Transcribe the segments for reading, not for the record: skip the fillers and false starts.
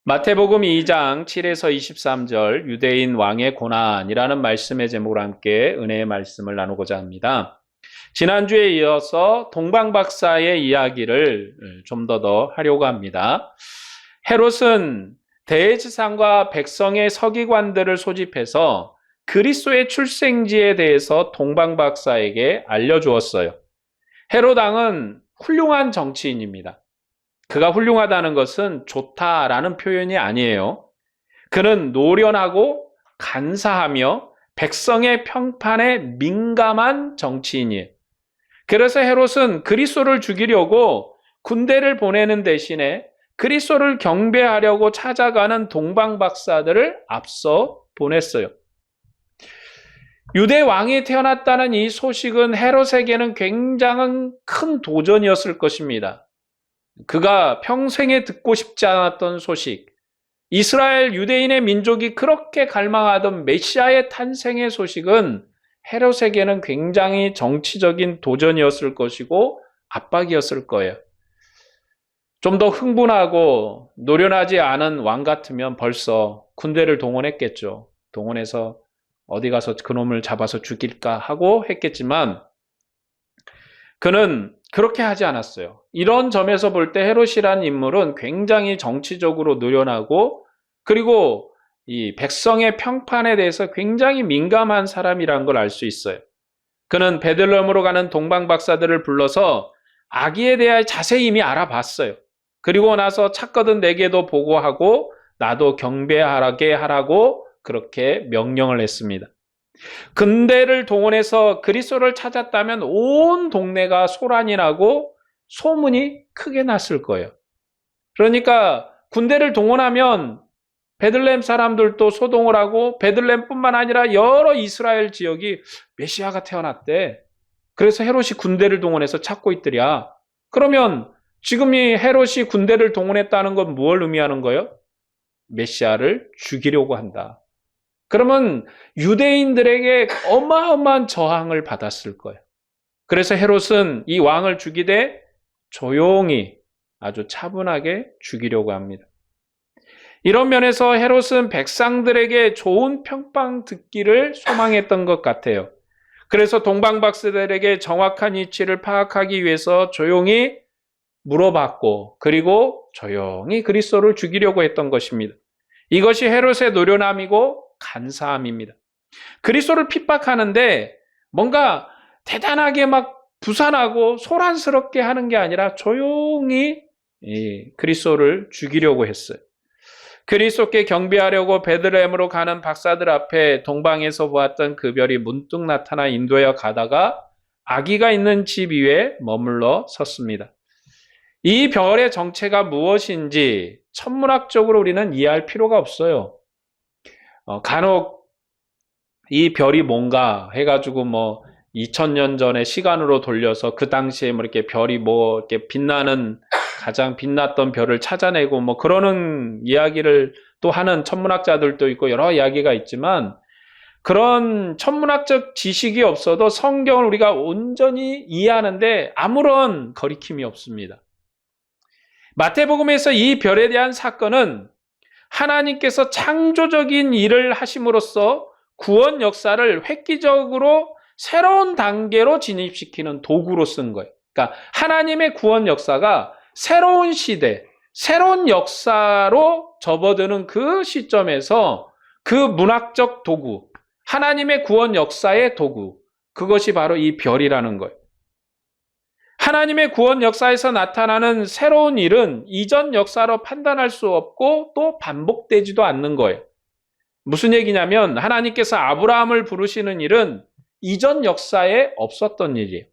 마태복음 2장 7에서 23절 유대인 왕의 고난이라는 말씀의 제목으로 함께 은혜의 말씀을 나누고자 합니다. 지난주에 이어서 동방박사의 이야기를 좀 더 하려고 합니다. 헤롯은 대제사장과 백성의 서기관들을 소집해서 그리스도의 출생지에 대해서 동방박사에게 알려주었어요. 헤롯 왕은 훌륭한 정치인입니다. 그가 훌륭하다는 것은 좋다라는 표현이 아니에요. 그는 노련하고 간사하며 백성의 평판에 민감한 정치인이에요. 그래서 헤롯은 그리스도를 죽이려고 군대를 보내는 대신에 그리스도를 경배하려고 찾아가는 동방박사들을 앞서 보냈어요. 유대 왕이 태어났다는 이 소식은 헤롯에게는 굉장한 큰 도전이었을 것입니다. 그가 평생에 듣고 싶지 않았던 소식, 이스라엘 유대인의 민족이 그렇게 갈망하던 메시아의 탄생의 소식은 헤롯에게는 굉장히 정치적인 도전이었을 것이고 압박이었을 거예요. 좀 더 흥분하고 노련하지 않은 왕 같으면 벌써 군대를 동원했겠죠. 동원해서 어디 가서 그놈을 잡아서 죽일까 하고 했겠지만 그는 그렇게 하지 않았어요. 이런 점에서 볼 때 헤롯이라는 인물은 굉장히 정치적으로 노련하고 그리고 이 백성의 평판에 대해서 굉장히 민감한 사람이라는 걸 알 수 있어요. 그는 베들레헴으로 가는 동방박사들을 불러서 아기에 대해 자세히 이미 알아봤어요. 그리고 나서 찾거든 내게도 보고하고 나도 경배하게 하라고 그렇게 명령을 했습니다. 군대를 동원해서 그리스도를 찾았다면 온 동네가 소란이 나고 소문이 크게 났을 거예요. 그러니까 군대를 동원하면 베들레헴 사람들도 소동을 하고 베들레헴뿐만 아니라 여러 이스라엘 지역이 메시아가 태어났대. 그래서 헤롯이 군대를 동원해서 찾고 있더랴. 그러면 지금 이 헤롯이 군대를 동원했다는 건 무엇을 의미하는 거예요? 메시아를 죽이려고 한다. 그러면 유대인들에게 어마어마한 저항을 받았을 거예요. 그래서 헤롯은 이 왕을 죽이되 조용히 아주 차분하게 죽이려고 합니다. 이런 면에서 헤롯은 백성들에게 좋은 평판 듣기를 소망했던 것 같아요. 그래서 동방박사들에게 정확한 위치를 파악하기 위해서 조용히 물어봤고 그리고 조용히 그리스도를 죽이려고 했던 것입니다. 이것이 헤롯의 노련함이고 간사함입니다. 그리스도를 핍박하는데 뭔가 대단하게 막 부산하고 소란스럽게 하는 게 아니라 조용히 그리스도를 죽이려고 했어요. 그리스도께 경배하려고 베들레헴으로 가는 박사들 앞에 동방에서 보았던 그 별이 문득 나타나 인도에 가다가 아기가 있는 집 위에 머물러 섰습니다. 이 별의 정체가 무엇인지 천문학적으로 우리는 이해할 필요가 없어요. 간혹 이 별이 뭔가 해가지고 2000년 전에 시간으로 돌려서 그 당시에 이렇게 별이 이렇게 빛나는 가장 빛났던 별을 찾아내고 그러는 이야기를 또 하는 천문학자들도 있고 여러 이야기가 있지만 그런 천문학적 지식이 없어도 성경을 우리가 온전히 이해하는데 아무런 거리낌이 없습니다. 마태복음에서 이 별에 대한 사건은 하나님께서 창조적인 일을 하심으로써 구원 역사를 획기적으로 새로운 단계로 진입시키는 도구로 쓴 거예요. 그러니까 하나님의 구원 역사가 새로운 시대, 새로운 역사로 접어드는 그 시점에서 그 문학적 도구, 하나님의 구원 역사의 도구, 그것이 바로 이 별이라는 거예요. 하나님의 구원 역사에서 나타나는 새로운 일은 이전 역사로 판단할 수 없고 또 반복되지도 않는 거예요. 무슨 얘기냐면 하나님께서 아브라함을 부르시는 일은 이전 역사에 없었던 일이에요.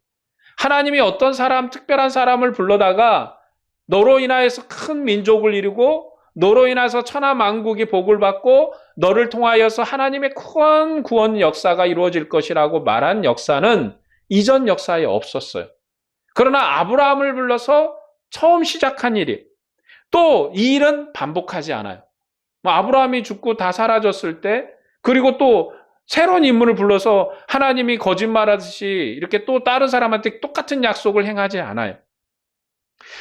하나님이 어떤 사람, 특별한 사람을 불러다가 너로 인하여서 큰 민족을 이루고 너로 인해서 천하 만국이 복을 받고 너를 통하여서 하나님의 큰 구원 역사가 이루어질 것이라고 말한 역사는 이전 역사에 없었어요. 그러나 아브라함을 불러서 처음 시작한 일이 또 이 일은 반복하지 않아요. 아브라함이 죽고 다 사라졌을 때 그리고 또 새로운 인물을 불러서 하나님이 거짓말하듯이 이렇게 또 다른 사람한테 똑같은 약속을 행하지 않아요.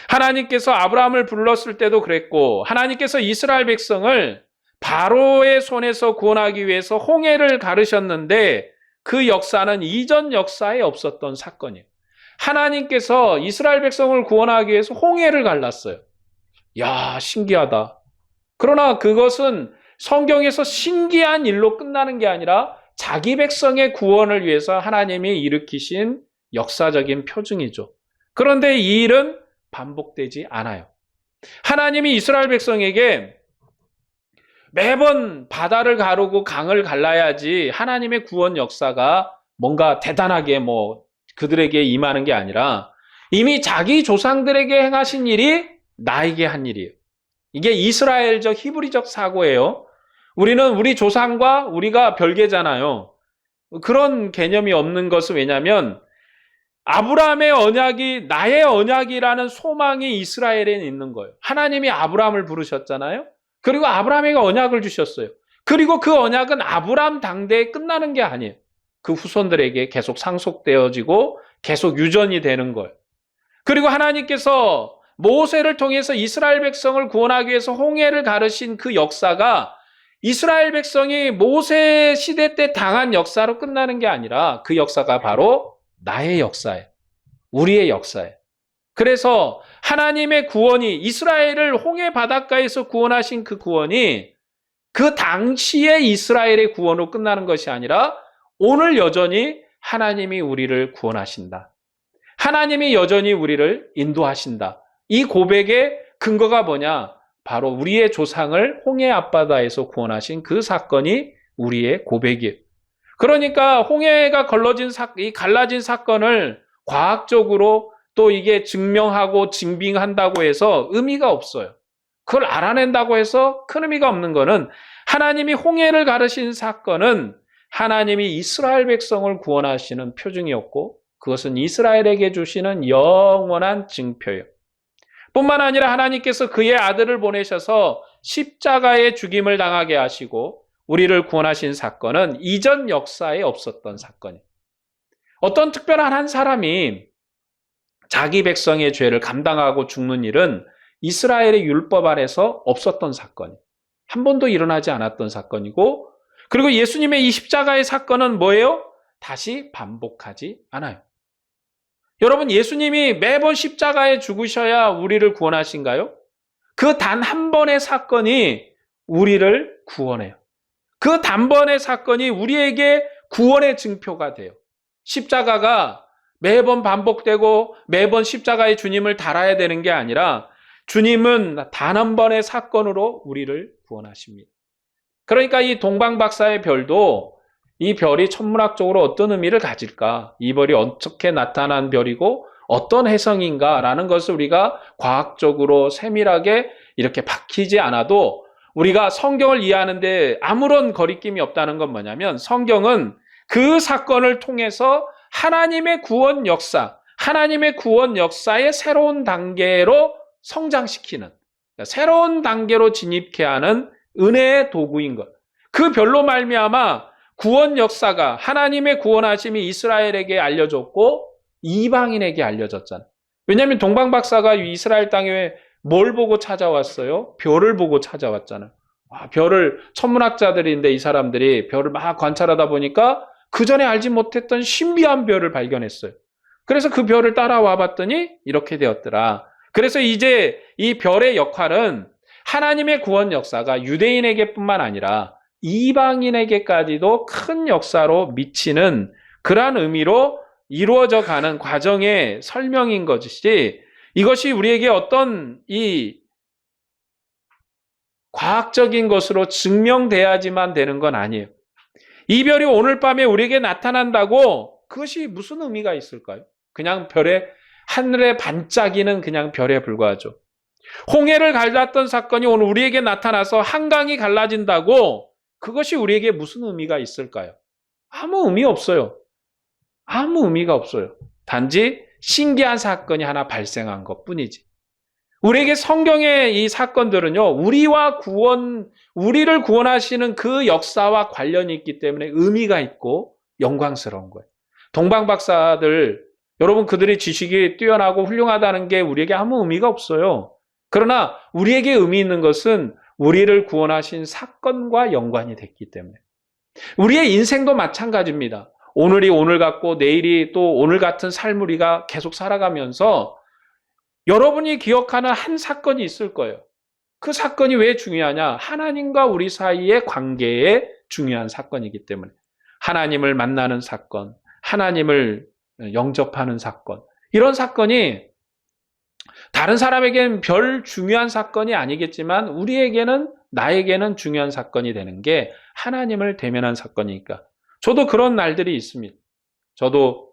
하나님께서 아브라함을 불렀을 때도 그랬고, 하나님께서 이스라엘 백성을 바로의 손에서 구원하기 위해서 홍해를 가르셨는데, 그 역사는 이전 역사에 없었던 사건이에요. 하나님께서 이스라엘 백성을 구원하기 위해서 홍해를 갈랐어요. 야, 신기하다. 그러나 그것은 성경에서 신기한 일로 끝나는 게 아니라 자기 백성의 구원을 위해서 하나님이 일으키신 역사적인 표징이죠. 그런데 이 일은 반복되지 않아요. 하나님이 이스라엘 백성에게 매번 바다를 가르고 강을 갈라야지 하나님의 구원 역사가 뭔가 대단하게 그들에게 임하는 게 아니라 이미 자기 조상들에게 행하신 일이 나에게 한 일이에요. 이게 이스라엘적 히브리적 사고예요. 우리는 우리 조상과 우리가 별개잖아요. 그런 개념이 없는 것은 왜냐하면 아브라함의 언약이 나의 언약이라는 소망이 이스라엘에 있는 거예요. 하나님이 아브라함을 부르셨잖아요. 그리고 아브라함에게 언약을 주셨어요. 그리고 그 언약은 아브라함 당대에 끝나는 게 아니에요. 그 후손들에게 계속 상속되어지고 계속 유전이 되는 거예요. 그리고 하나님께서 모세를 통해서 이스라엘 백성을 구원하기 위해서 홍해를 가르신 그 역사가 이스라엘 백성이 모세 시대 때 당한 역사로 끝나는 게 아니라 그 역사가 바로 나의 역사예요. 우리의 역사예요. 그래서 하나님의 구원이 이스라엘을 홍해 바닷가에서 구원하신 그 구원이 그 당시의 이스라엘의 구원으로 끝나는 것이 아니라 오늘 여전히 하나님이 우리를 구원하신다. 하나님이 여전히 우리를 인도하신다. 이 고백의 근거가 뭐냐? 바로 우리의 조상을 홍해 앞바다에서 구원하신 그 사건이 우리의 고백이에요. 그러니까 홍해가 갈라진 사건을 과학적으로 또 이게 증명하고 증빙한다고 해서 의미가 없어요. 그걸 알아낸다고 해서 큰 의미가 없는 거는 하나님이 홍해를 가르신 사건은 하나님이 이스라엘 백성을 구원하시는 표징이었고 그것은 이스라엘에게 주시는 영원한 증표예요. 뿐만 아니라 하나님께서 그의 아들을 보내셔서 십자가의 죽임을 당하게 하시고 우리를 구원하신 사건은 이전 역사에 없었던 사건이에요. 어떤 특별한 한 사람이 자기 백성의 죄를 감당하고 죽는 일은 이스라엘의 율법 아래서 없었던 사건이에요. 한 번도 일어나지 않았던 사건이고 그리고 예수님의 이 십자가의 사건은 뭐예요? 다시 반복하지 않아요. 여러분, 예수님이 매번 십자가에 죽으셔야 우리를 구원하신가요? 그 단 한 번의 사건이 우리를 구원해요. 그 단번의 사건이 우리에게 구원의 증표가 돼요. 십자가가 매번 반복되고 매번 십자가의 주님을 달아야 되는 게 아니라 주님은 단 한 번의 사건으로 우리를 구원하십니다. 그러니까 이 동방박사의 별도 이 별이 천문학적으로 어떤 의미를 가질까? 이 별이 어떻게 나타난 별이고 어떤 해성인가라는 것을 우리가 과학적으로 세밀하게 이렇게 밝히지 않아도 우리가 성경을 이해하는데 아무런 거리낌이 없다는 건 뭐냐면 성경은 그 사건을 통해서 하나님의 구원 역사의 새로운 단계로 성장시키는, 새로운 단계로 진입케 하는 은혜의 도구인 것. 그 별로 말미암아 구원 역사가 하나님의 구원하심이 이스라엘에게 알려졌고 이방인에게 알려졌잖아요. 왜냐하면 동방박사가 이스라엘 땅에 뭘 보고 찾아왔어요? 별을 보고 찾아왔잖아요. 별을 천문학자들인데 이 사람들이 별을 막 관찰하다 보니까 그 전에 알지 못했던 신비한 별을 발견했어요. 그래서 그 별을 따라와 봤더니 이렇게 되었더라. 그래서 이제 이 별의 역할은 하나님의 구원 역사가 유대인에게뿐만 아니라 이방인에게까지도 큰 역사로 미치는 그러한 의미로 이루어져 가는 과정의 설명인 것이지 이것이 우리에게 어떤 이 과학적인 것으로 증명돼야지만 되는 건 아니에요. 이 별이 오늘 밤에 우리에게 나타난다고 그것이 무슨 의미가 있을까요? 그냥 하늘에 반짝이는 그냥 별에 불과하죠. 홍해를 갈랐던 사건이 오늘 우리에게 나타나서 한강이 갈라진다고 그것이 우리에게 무슨 의미가 있을까요? 아무 의미 없어요. 아무 의미가 없어요. 단지 신기한 사건이 하나 발생한 것뿐이지. 우리에게 성경의 이 사건들은요, 우리를 구원하시는 그 역사와 관련이 있기 때문에 의미가 있고 영광스러운 거예요. 동방박사들, 여러분, 그들의 지식이 뛰어나고 훌륭하다는 게 우리에게 아무 의미가 없어요. 그러나 우리에게 의미 있는 것은 우리를 구원하신 사건과 연관이 됐기 때문에. 우리의 인생도 마찬가지입니다. 오늘이 오늘 같고 내일이 또 오늘 같은 삶을 우리가 계속 살아가면서 여러분이 기억하는 한 사건이 있을 거예요. 그 사건이 왜 중요하냐? 하나님과 우리 사이의 관계에 중요한 사건이기 때문에. 하나님을 만나는 사건, 하나님을 영접하는 사건, 이런 사건이 다른 사람에게는 별 중요한 사건이 아니겠지만 우리에게는, 나에게는 중요한 사건이 되는 게 하나님을 대면한 사건이니까. 저도 그런 날들이 있습니다. 저도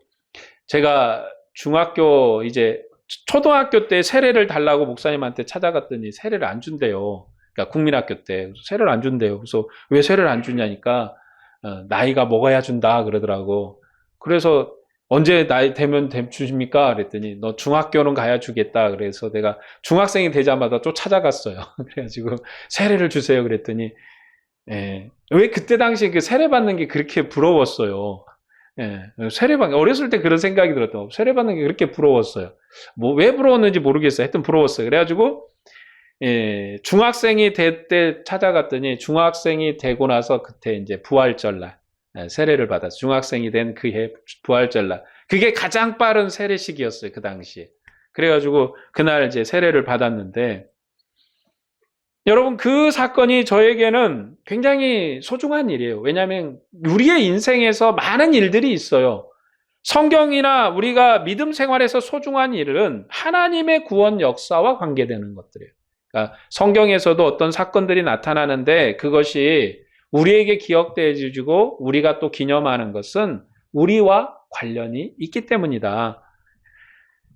제가 중학교, 이제 초등학교 때 세례를 달라고 목사님한테 찾아갔더니 세례를 안 준대요. 그러니까 국민학교 때 세례를 안 준대요. 그래서 왜 세례를 안 주냐니까 나이가 먹어야 준다 그러더라고. 그래서 언제 나이 되면 주십니까? 그랬더니 너 중학교는 가야 주겠다. 그래서 내가 중학생이 되자마자 또 찾아갔어요. 그래가지고 세례를 주세요. 그랬더니 왜 그때 당시에 그 세례 받는 게 그렇게 부러웠어요. 어렸을 때 그런 생각이 들었던, 세례 받는 게 그렇게 부러웠어요. 뭐 왜 부러웠는지 모르겠어요. 하여튼 부러웠어요. 그래가지고 중학생이 될 때 찾아갔더니 중학생이 되고 나서 그때 이제 부활절날 세례를 받았어요. 중학생이 된 그 해 부활절날. 그게 가장 빠른 세례식이었어요. 그 당시에. 그래가지고 그날 이제 세례를 받았는데, 여러분, 그 사건이 저에게는 굉장히 소중한 일이에요. 왜냐하면 우리의 인생에서 많은 일들이 있어요. 성경이나 우리가 믿음 생활에서 소중한 일은 하나님의 구원 역사와 관계되는 것들이에요. 그러니까 성경에서도 어떤 사건들이 나타나는데 그것이 우리에게 기억되어지고 우리가 또 기념하는 것은 우리와 관련이 있기 때문이다.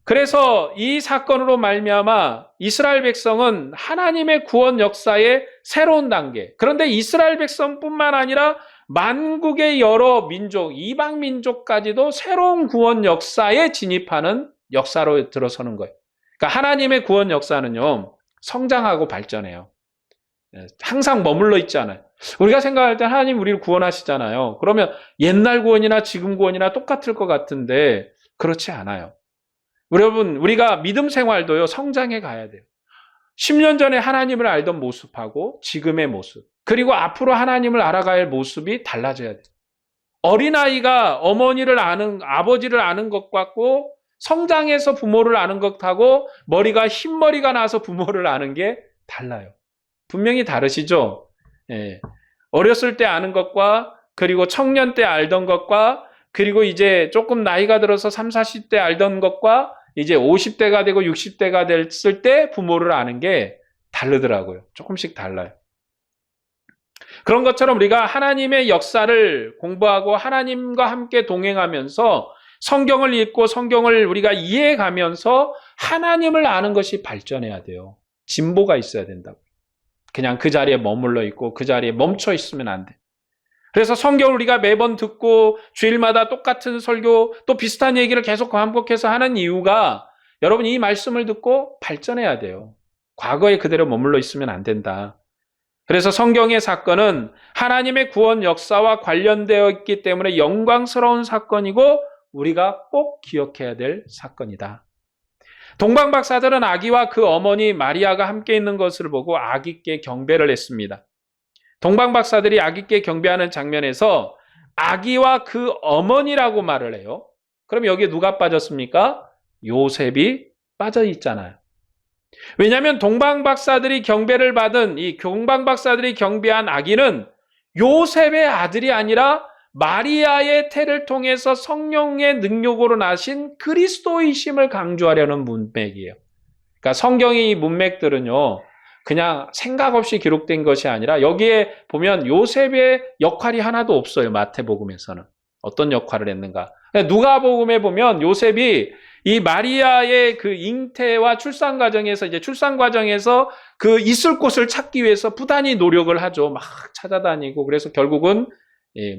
그래서 이 사건으로 말미암아 이스라엘 백성은 하나님의 구원 역사의 새로운 단계, 그런데 이스라엘 백성뿐만 아니라 만국의 여러 민족, 이방 민족까지도 새로운 구원 역사에 진입하는 역사로 들어서는 거예요. 그러니까 하나님의 구원 역사는요, 성장하고 발전해요. 항상 머물러 있지 않아요. 우리가 생각할 때 하나님 우리를 구원하시잖아요. 그러면 옛날 구원이나 지금 구원이나 똑같을 것 같은데 그렇지 않아요. 여러분, 우리가 믿음 생활도요, 성장해 가야 돼요. 10년 전에 하나님을 알던 모습하고 지금의 모습, 그리고 앞으로 하나님을 알아가야 할 모습이 달라져야 돼요. 어린아이가 어머니를 아는, 아버지를 아는 것 같고 성장해서 부모를 아는 것하고 머리가 흰머리가 나서 부모를 아는 게 달라요. 분명히 다르시죠? 어렸을 때 아는 것과 그리고 청년 때 알던 것과 그리고 이제 조금 나이가 들어서 30, 40대 알던 것과 이제 50대가 되고 60대가 됐을 때 부모를 아는 게 다르더라고요. 조금씩 달라요. 그런 것처럼 우리가 하나님의 역사를 공부하고 하나님과 함께 동행하면서 성경을 읽고 성경을 우리가 이해해 가면서 하나님을 아는 것이 발전해야 돼요. 진보가 있어야 된다고. 그냥 그 자리에 머물러 있고 그 자리에 멈춰 있으면 안 돼. 그래서 성경을 우리가 매번 듣고 주일마다 똑같은 설교 또 비슷한 얘기를 계속 반복해서 하는 이유가 여러분 이 말씀을 듣고 발전해야 돼요. 과거에 그대로 머물러 있으면 안 된다. 그래서 성경의 사건은 하나님의 구원 역사와 관련되어 있기 때문에 영광스러운 사건이고 우리가 꼭 기억해야 될 사건이다. 동방박사들은 아기와 그 어머니 마리아가 함께 있는 것을 보고 아기께 경배를 했습니다. 동방박사들이 아기께 경배하는 장면에서 아기와 그 어머니라고 말을 해요. 그럼 여기에 누가 빠졌습니까? 요셉이 빠져 있잖아요. 왜냐하면 동방박사들이 경배를 받은 이 동방박사들이 경배한 아기는 요셉의 아들이 아니라 마리아의 태를 통해서 성령의 능력으로 나신 그리스도이심을 강조하려는 문맥이에요. 그러니까 성경의 이 문맥들은요, 그냥 생각 없이 기록된 것이 아니라 여기에 보면 요셉의 역할이 하나도 없어요. 마태복음에서는. 어떤 역할을 했는가. 누가복음에 보면 요셉이 이 마리아의 그 잉태와 출산 과정에서 그 있을 곳을 찾기 위해서 부단히 노력을 하죠. 막 찾아다니고 그래서 결국은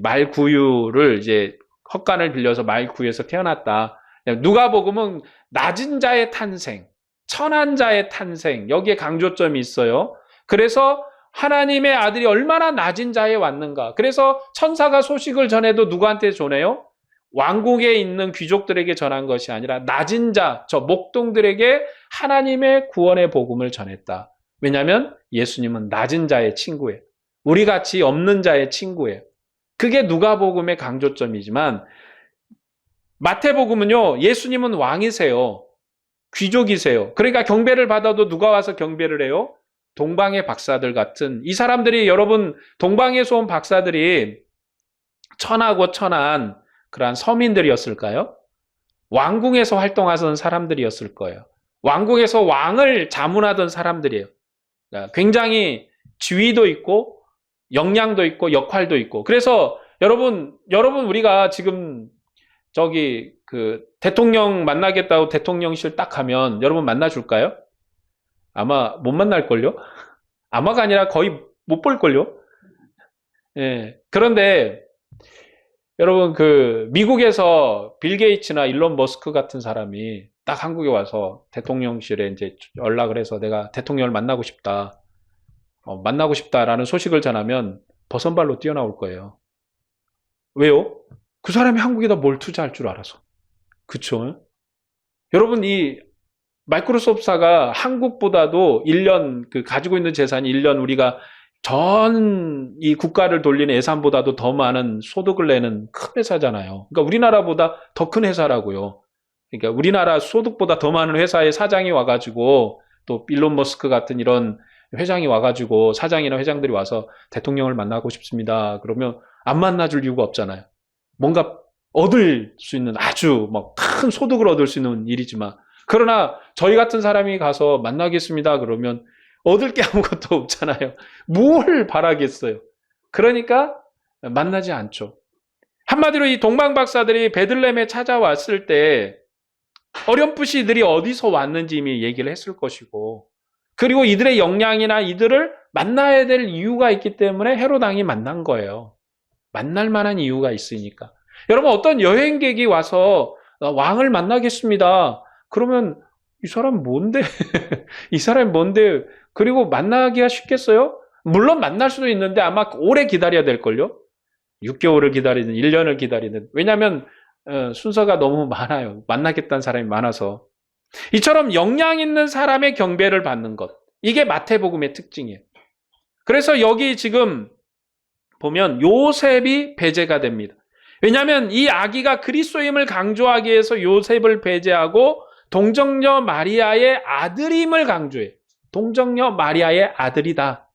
말구유를 이제 헛간을 빌려서 말구유에서 태어났다. 누가복음은 낮은 자의 탄생, 천한 자의 탄생, 여기에 강조점이 있어요. 그래서 하나님의 아들이 얼마나 낮은 자에 왔는가. 그래서 천사가 소식을 전해도 누구한테 전해요? 왕궁에 있는 귀족들에게 전한 것이 아니라 낮은 자, 저 목동들에게 하나님의 구원의 복음을 전했다. 왜냐하면 예수님은 낮은 자의 친구예요. 우리 같이 없는 자의 친구예요. 그게 누가복음의 강조점이지만 마태복음은요, 예수님은 왕이세요. 귀족이세요. 그러니까 경배를 받아도 누가 와서 경배를 해요? 동방의 박사들 같은, 이 사람들이, 여러분, 동방에서 온 박사들이 천하고 천한 그러한 서민들이었을까요? 왕궁에서 활동하던 사람들이었을 거예요. 왕궁에서 왕을 자문하던 사람들이에요. 굉장히 지위도 있고 역량도 있고 역할도 있고. 그래서 여러분 우리가 지금 저기 그 대통령 만나겠다고 대통령실 딱 가면 여러분 만나줄까요? 아마 못 만날걸요? 아마가 아니라 거의 못 볼걸요? 예. 그런데 여러분 그 미국에서 빌 게이츠나 일론 머스크 같은 사람이 딱 한국에 와서 대통령실에 이제 연락을 해서 내가 대통령을 만나고 싶다. 만나고 싶다라는 소식을 전하면 버선발로 뛰어나올 거예요. 왜요? 그 사람이 한국에다 뭘 투자할 줄 알아서. 그쵸? 여러분, 이 마이크로소프트사가 한국보다도 1년 그 가지고 있는 재산이 1년 우리가 전 이 국가를 돌리는 예산보다도 더 많은 소득을 내는 큰 회사잖아요. 그러니까 우리나라보다 더 큰 회사라고요. 그러니까 우리나라 소득보다 더 많은 회사의 사장이 와가지고 또 일론 머스크 같은 이런 회장이 와가지고 사장이나 회장들이 와서 대통령을 만나고 싶습니다. 그러면 안 만나줄 이유가 없잖아요. 뭔가 얻을 수 있는 아주 막 큰 소득을 얻을 수 있는 일이지만, 그러나 저희 같은 사람이 가서 만나겠습니다. 그러면 얻을 게 아무것도 없잖아요. 뭘 바라겠어요. 그러니까 만나지 않죠. 한마디로 이 동방 박사들이 베들레헴에 찾아왔을 때 어렴풋이 이들이 어디서 왔는지 이미 얘기를 했을 것이고, 그리고 이들의 역량이나 이들을 만나야 될 이유가 있기 때문에 헤롯 왕이 만난 거예요. 만날 만한 이유가 있으니까. 여러분, 어떤 여행객이 와서 왕을 만나겠습니다. 그러면 이 사람 뭔데? 이 사람 뭔데? 그리고 만나기가 쉽겠어요? 물론 만날 수도 있는데 아마 오래 기다려야 될걸요? 6개월을 기다리든 1년을 기다리든. 왜냐하면 순서가 너무 많아요. 만나겠다는 사람이 많아서. 이처럼 역량 있는 사람의 경배를 받는 것. 이게 마태복음의 특징이에요. 그래서 여기 지금 보면 요셉이 배제가 됩니다. 왜냐하면 이 아기가 그리스도임을 강조하기 위해서 요셉을 배제하고 동정녀 마리아의 아들임을 강조해요. 동정녀 마리아의 아들이다.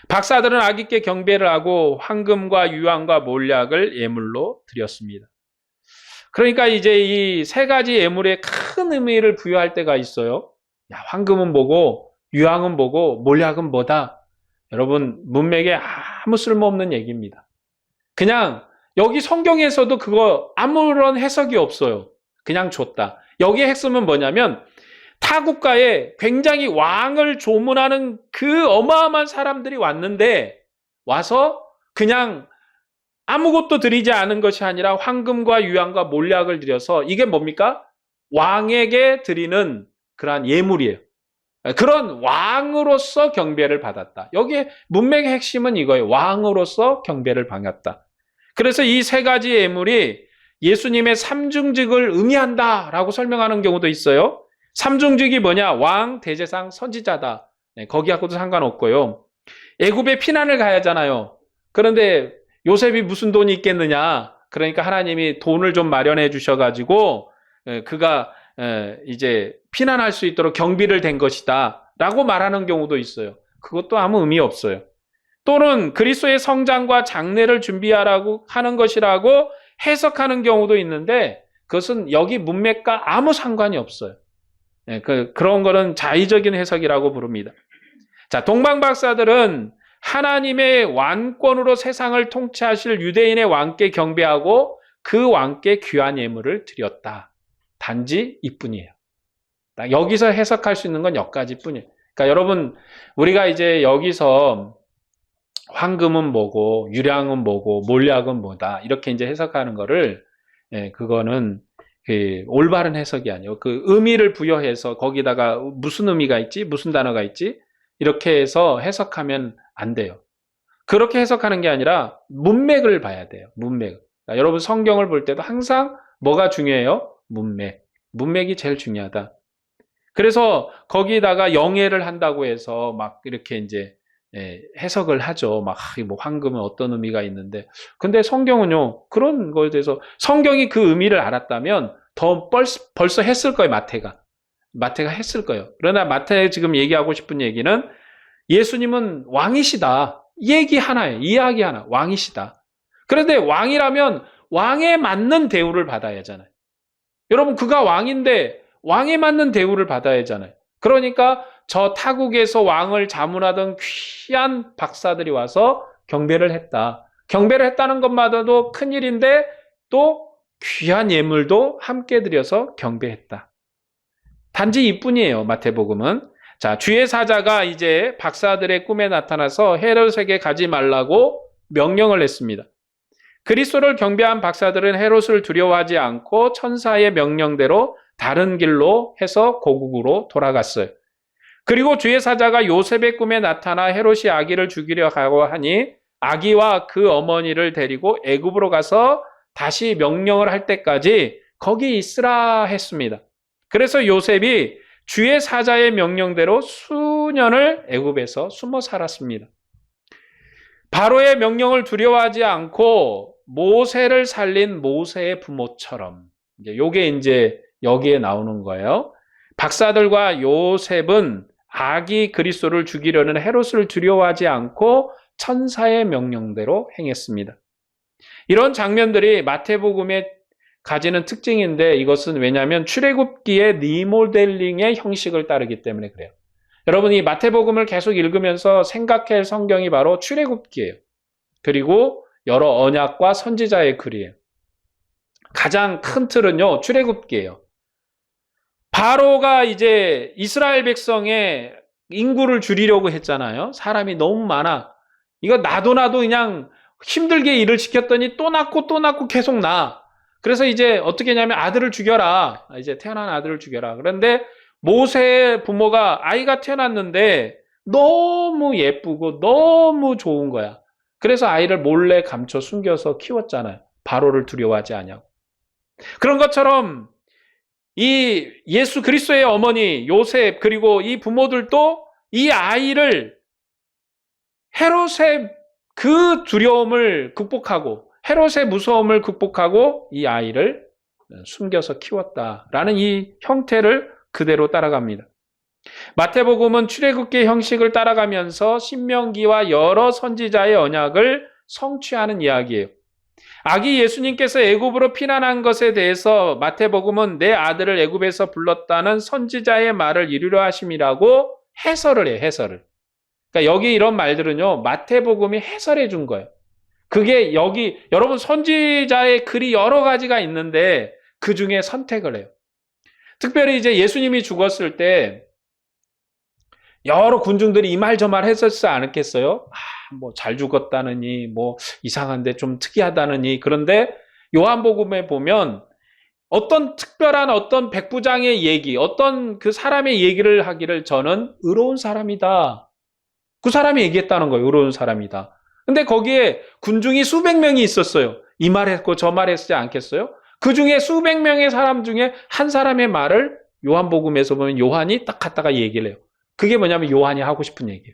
박사들은 아기께 경배를 하고 황금과 유황과 몰약을 예물로 드렸습니다. 그러니까 이제 이 세 가지 예물에 큰 의미를 부여할 때가 있어요. 야, 황금은 뭐고 유황은 뭐고 몰약은 뭐다. 여러분, 문맥에 아무 쓸모없는 얘기입니다. 그냥 여기 성경에서도 그거 아무런 해석이 없어요. 그냥 줬다. 여기의 핵심은 뭐냐면 타국가에 굉장히 왕을 조문하는 그 어마어마한 사람들이 왔는데 와서 그냥 아무것도 드리지 않은 것이 아니라 황금과 유황과 몰약을 드려서 이게 뭡니까? 왕에게 드리는 그러한 예물이에요. 그런 왕으로서 경배를 받았다. 여기에 문맥의 핵심은 이거예요. 왕으로서 경배를 받았다. 그래서 이 세 가지 예물이 예수님의 삼중직을 의미한다라고 설명하는 경우도 있어요. 삼중직이 뭐냐? 왕, 대제사장, 선지자다. 거기하고도 상관없고요. 애굽에 피난을 가야 하잖아요. 그런데 요셉이 무슨 돈이 있겠느냐? 그러니까 하나님이 돈을 좀 마련해 주셔가지고 그가 이제 피난할 수 있도록 경비를 댄 것이다 라고 말하는 경우도 있어요. 그것도 아무 의미 없어요. 또는 그리스도의 성장과 장례를 준비하라고 하는 것이라고 해석하는 경우도 있는데 그것은 여기 문맥과 아무 상관이 없어요. 그런 거는 자의적인 해석이라고 부릅니다. 자, 동방박사들은 하나님의 왕권으로 세상을 통치하실 유대인의 왕께 경배하고 그 왕께 귀한 예물을 드렸다. 단지 이뿐이에요. 여기서 해석할 수 있는 건 여기까지 뿐이에요. 그러니까 여러분, 우리가 이제 여기서 황금은 뭐고 유량은 뭐고 몰약은 뭐다 이렇게 이제 해석하는 거를 그거는 그 올바른 해석이 아니에요. 그 의미를 부여해서 거기다가 무슨 의미가 있지, 무슨 단어가 있지 이렇게 해서 해석하면 안 돼요. 그렇게 해석하는 게 아니라 문맥을 봐야 돼요. 문맥. 여러분 성경을 볼 때도 항상 뭐가 중요해요? 문맥. 문맥이 제일 중요하다. 그래서 거기다가 영예를 한다고 해서 막 이렇게 이제 해석을 하죠. 막 뭐 황금은 어떤 의미가 있는데, 근데 성경은요 그런 거에 대해서 성경이 그 의미를 알았다면 더 벌써 했을 거예요. 마태가 했을 거예요. 그러나 마태에 지금 얘기하고 싶은 얘기는 예수님은 왕이시다. 얘기 하나예요. 이야기 하나. 왕이시다. 그런데 왕이라면 왕에 맞는 대우를 받아야 하잖아요. 여러분 그가 왕인데 왕에 맞는 대우를 받아야 하잖아요. 그러니까 저 타국에서 왕을 자문하던 귀한 박사들이 와서 경배를 했다. 경배를 했다는 것마저도 큰일인데 또 귀한 예물도 함께 드려서 경배했다. 단지 이뿐이에요. 마태복음은. 자, 주의 사자가 이제 박사들의 꿈에 나타나서 헤롯에게 가지 말라고 명령을 했습니다. 그리스도를 경배한 박사들은 헤롯을 두려워하지 않고 천사의 명령대로 다른 길로 해서 고국으로 돌아갔어요. 그리고 주의 사자가 요셉의 꿈에 나타나 헤롯이 아기를 죽이려 하고 하니 아기와 그 어머니를 데리고 애굽으로 가서 다시 명령을 할 때까지 거기 있으라 했습니다. 그래서 요셉이 주의 사자의 명령대로 수년을 애굽에서 숨어 살았습니다. 바로의 명령을 두려워하지 않고 모세를 살린 모세의 부모처럼, 요게 이제 여기에 나오는 거예요. 박사들과 요셉은 아기 그리스도를 죽이려는 헤롯을 두려워하지 않고 천사의 명령대로 행했습니다. 이런 장면들이 마태복음에 가지는 특징인데, 이것은 왜냐하면 출애굽기의 리모델링의 형식을 따르기 때문에 그래요. 여러분이 마태복음을 계속 읽으면서 생각할 성경이 바로 출애굽기예요. 그리고 여러 언약과 선지자의 글이에요. 가장 큰 틀은요, 출애굽기예요. 바로가 이제 이스라엘 백성의 인구를 줄이려고 했잖아요. 사람이 너무 많아. 이거 나도 그냥 힘들게 일을 시켰더니 또 낳고 계속 낳아. 그래서 이제 어떻게 했냐면 아들을 죽여라. 이제 태어난 아들을 죽여라. 그런데 모세의 부모가 아이가 태어났는데 너무 예쁘고 너무 좋은 거야. 그래서 아이를 몰래 감춰 숨겨서 키웠잖아요. 바로를 두려워하지 않냐고. 그런 것처럼 이 예수 그리스도의 어머니 요셉 그리고 이 부모들도 이 아이를 헤롯의 그 두려움을 극복하고 헤롯의 무서움을 극복하고 이 아이를 숨겨서 키웠다라는 이 형태를 그대로 따라갑니다. 마태복음은 출애굽기 형식을 따라가면서 신명기와 여러 선지자의 언약을 성취하는 이야기예요. 아기 예수님께서 애굽으로 피난한 것에 대해서 마태복음은 내 아들을 애굽에서 불렀다는 선지자의 말을 이루려 하심이라고 해설을 해요. 해설을. 그러니까 여기 이런 말들은요, 마태복음이 해설해 준 거예요. 그게 여기 여러분 선지자의 글이 여러 가지가 있는데 그 중에 선택을 해요. 특별히 이제 예수님이 죽었을 때 여러 군중들이 이 말 저 말 했었지 않았겠어요? 뭐 잘 죽었다느니, 뭐 이상한데 좀 특이하다느니. 그런데 요한복음에 보면 어떤 특별한 어떤 백부장의 얘기, 어떤 그 사람의 얘기를 하기를 저는 의로운 사람이다. 그 사람이 얘기했다는 거예요. 의로운 사람이다. 근데 거기에 군중이 수백 명이 있었어요. 이 말 했고 저 말 했지 않겠어요? 그 중에 수백 명의 사람 중에 한 사람의 말을 요한복음에서 보면 요한이 딱 갖다가 얘기를 해요. 그게 뭐냐면 요한이 하고 싶은 얘기예요.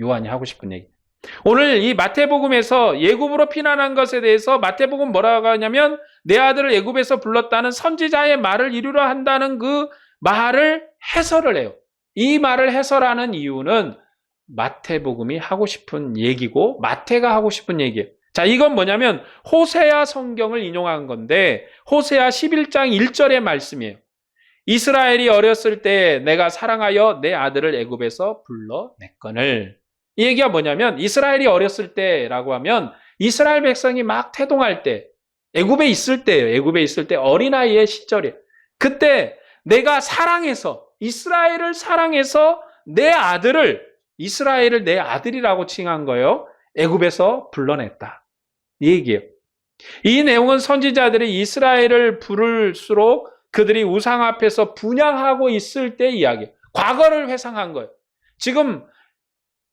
요한이 하고 싶은 얘기. 오늘 이 마태복음에서 애굽으로 피난한 것에 대해서 마태복음 뭐라고 하냐면 내 아들을 애굽에서 불렀다는 선지자의 말을 이루려 한다는 그 말을 해설을 해요. 이 말을 해설하는 이유는 마태복음이 하고 싶은 얘기고 마태가 하고 싶은 얘기예요. 자, 이건 뭐냐면 호세아 성경을 인용한 건데 호세아 11장 1절의 말씀이에요. 이스라엘이 어렸을 때 내가 사랑하여 내 아들을 애굽에서 불러냈거늘. 이 얘기가 뭐냐면 이스라엘이 어렸을 때라고 하면 이스라엘 백성이 막 태동할 때 애굽에 있을 때예요. 애굽에 있을 때 어린아이의 시절이에요. 그때 내가 사랑해서 이스라엘을 사랑해서 내 아들을 이스라엘을 내 아들이라고 칭한 거예요. 애굽에서 불러냈다. 이 얘기예요. 이 내용은 선지자들이 이스라엘을 부를수록 그들이 우상 앞에서 분향하고 있을 때 이야기예요. 과거를 회상한 거예요. 지금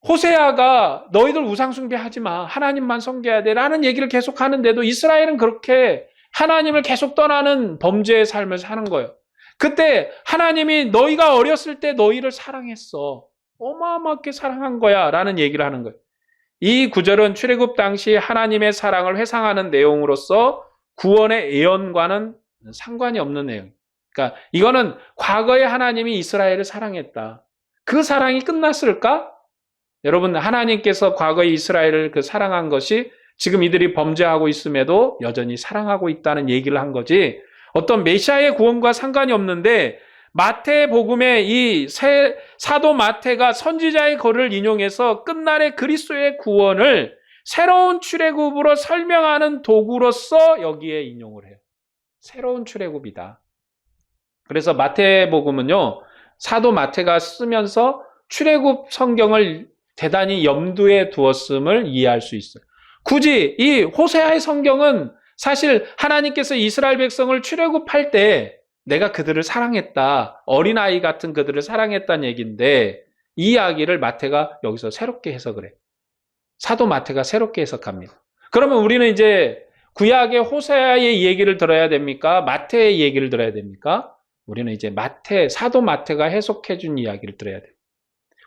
호세아가 너희들 우상 숭배하지 마. 하나님만 섬겨야 돼. 라는 얘기를 계속 하는데도 이스라엘은 그렇게 하나님을 계속 떠나는 범죄의 삶을 사는 거예요. 그때 하나님이 너희가 어렸을 때 너희를 사랑했어. 어마어마하게 사랑한 거야. 라는 얘기를 하는 거예요. 이 구절은 출애굽 당시 하나님의 사랑을 회상하는 내용으로서 구원의 예언과는 상관이 없는 내용. 그러니까 이거는 과거에 하나님이 이스라엘을 사랑했다. 그 사랑이 끝났을까? 여러분, 하나님께서 과거에 이스라엘을 사랑한 것이 지금 이들이 범죄하고 있음에도 여전히 사랑하고 있다는 얘기를 한 거지, 어떤 메시아의 구원과 상관이 없는데, 마태복음의 이 사도 마태가 선지자의 글을 인용해서 끝날의 그리스도의 구원을 새로운 출애굽으로 설명하는 도구로서 여기에 인용을 해요. 새로운 출애굽이다. 그래서 마태복음은요, 사도 마태가 쓰면서 출애굽 성경을 대단히 염두에 두었음을 이해할 수 있어요. 굳이 이 호세아의 성경은 사실 하나님께서 이스라엘 백성을 출애굽할 때 내가 그들을 사랑했다, 어린아이 같은 그들을 사랑했다는 얘기인데, 이 이야기를 마태가 여기서 새롭게 해석을 해요. 사도 마태가 새롭게 해석합니다. 그러면 우리는 이제 구약의 호세아의 얘기를 들어야 됩니까? 마태의 얘기를 들어야 됩니까? 우리는 이제 사도 마태가 해석해 준 이야기를 들어야 돼요.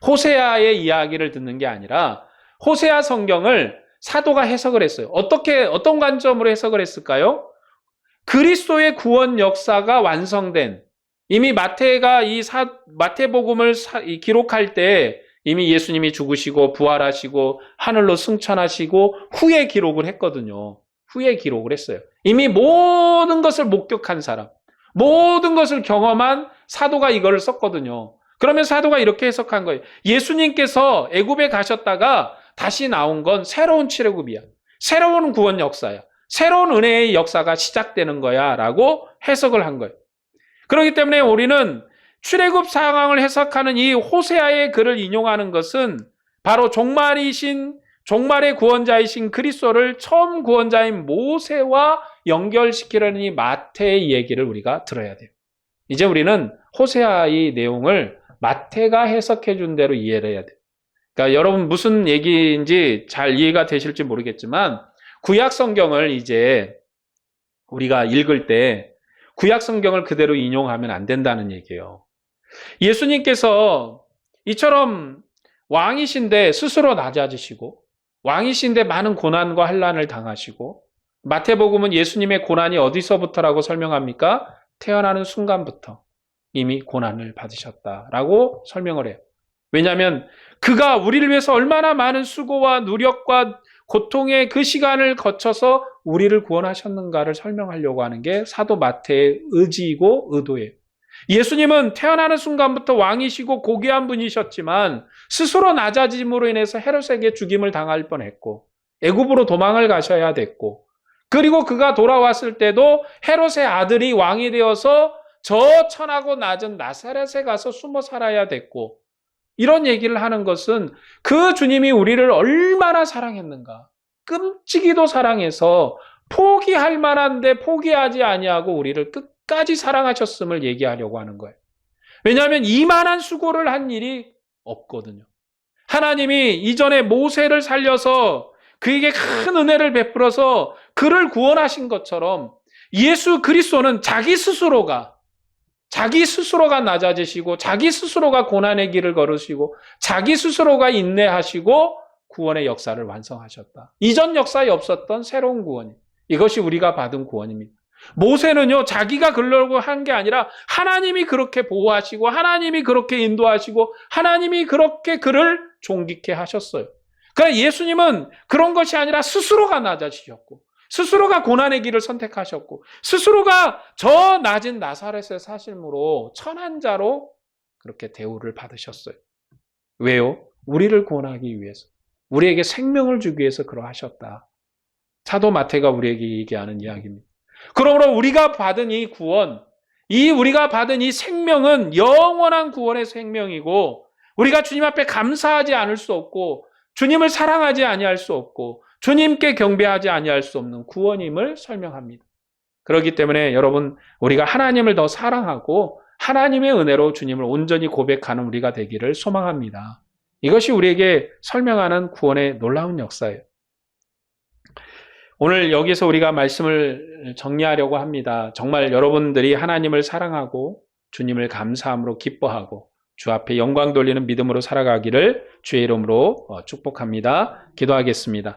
호세아의 이야기를 듣는 게 아니라 호세아 성경을 사도가 해석을 했어요. 어떤 관점으로 해석을 했을까요? 그리스도의 구원 역사가 완성된, 이미 마태가 마태복음을 기록할 때 이미 예수님이 죽으시고 부활하시고 하늘로 승천하시고 후에 기록을 했거든요. 후에 기록을 했어요. 이미 모든 것을 목격한 사람, 모든 것을 경험한 사도가 이걸 썼거든요. 그러면 사도가 이렇게 해석한 거예요. 예수님께서 애굽에 가셨다가 다시 나온 건 새로운 출애굽이야. 새로운 구원 역사야. 새로운 은혜의 역사가 시작되는 거야 라고 해석을 한 거예요. 그렇기 때문에 우리는 출애굽 상황을 해석하는 이 호세아의 글을 인용하는 것은 바로 종말의 구원자이신 그리스도를 처음 구원자인 모세와 연결시키려는 이 마태의 얘기를 우리가 들어야 돼요. 이제 우리는 호세아의 내용을 마태가 해석해 준 대로 이해를 해야 돼요. 그러니까 여러분 무슨 얘기인지 잘 이해가 되실지 모르겠지만, 구약 성경을 이제 우리가 읽을 때 구약 성경을 그대로 인용하면 안 된다는 얘기예요. 예수님께서 이처럼 왕이신데 스스로 낮아지시고, 왕이신데 많은 고난과 환난을 당하시고, 마태복음은 예수님의 고난이 어디서부터라고 설명합니까? 태어나는 순간부터 이미 고난을 받으셨다라고 설명을 해요. 왜냐하면 그가 우리를 위해서 얼마나 많은 수고와 노력과 고통의 그 시간을 거쳐서 우리를 구원하셨는가를 설명하려고 하는 게 사도 마태의 의지이고 의도예요. 예수님은 태어나는 순간부터 왕이시고 고귀한 분이셨지만 스스로 낮아짐으로 인해서 헤롯에게 죽임을 당할 뻔했고, 애굽으로 도망을 가셔야 됐고, 그리고 그가 돌아왔을 때도 헤롯의 아들이 왕이 되어서 저 천하고 낮은 나사렛에 가서 숨어 살아야 됐고, 이런 얘기를 하는 것은 그 주님이 우리를 얼마나 사랑했는가, 끔찍이도 사랑해서 포기할 만한데 포기하지 아니하고 우리를 끝까지 사랑하셨음을 얘기하려고 하는 거예요. 왜냐하면 이만한 수고를 한 일이 없거든요. 하나님이 이전에 모세를 살려서 그에게 큰 은혜를 베풀어서 그를 구원하신 것처럼 예수 그리스도는 자기 스스로가 낮아지시고 자기 스스로가 고난의 길을 걸으시고 자기 스스로가 인내하시고 구원의 역사를 완성하셨다. 이전 역사에 없었던 새로운 구원이, 이것이 우리가 받은 구원입니다. 모세는요, 자기가 그러려고 한 게 아니라 하나님이 그렇게 보호하시고 하나님이 그렇게 인도하시고 하나님이 그렇게 그를 존귀케 하셨어요. 그러니까 예수님은 그런 것이 아니라 스스로가 낮아지셨고 스스로가 고난의 길을 선택하셨고 스스로가 저 낮은 나사렛에 사심으로 천한 자로 그렇게 대우를 받으셨어요. 왜요? 우리를 구원하기 위해서, 우리에게 생명을 주기 위해서 그러하셨다. 사도 마태가 우리에게 얘기하는 이야기입니다. 그러므로 우리가 받은 이 구원, 우리가 받은 이 생명은 영원한 구원의 생명이고, 우리가 주님 앞에 감사하지 않을 수 없고 주님을 사랑하지 아니할 수 없고 주님께 경배하지 아니할 수 없는 구원임을 설명합니다. 그렇기 때문에 여러분, 우리가 하나님을 더 사랑하고 하나님의 은혜로 주님을 온전히 고백하는 우리가 되기를 소망합니다. 이것이 우리에게 설명하는 구원의 놀라운 역사예요. 오늘 여기서 우리가 말씀을 정리하려고 합니다. 정말 여러분들이 하나님을 사랑하고 주님을 감사함으로 기뻐하고 주 앞에 영광 돌리는 믿음으로 살아가기를 주의 이름으로 축복합니다. 기도하겠습니다.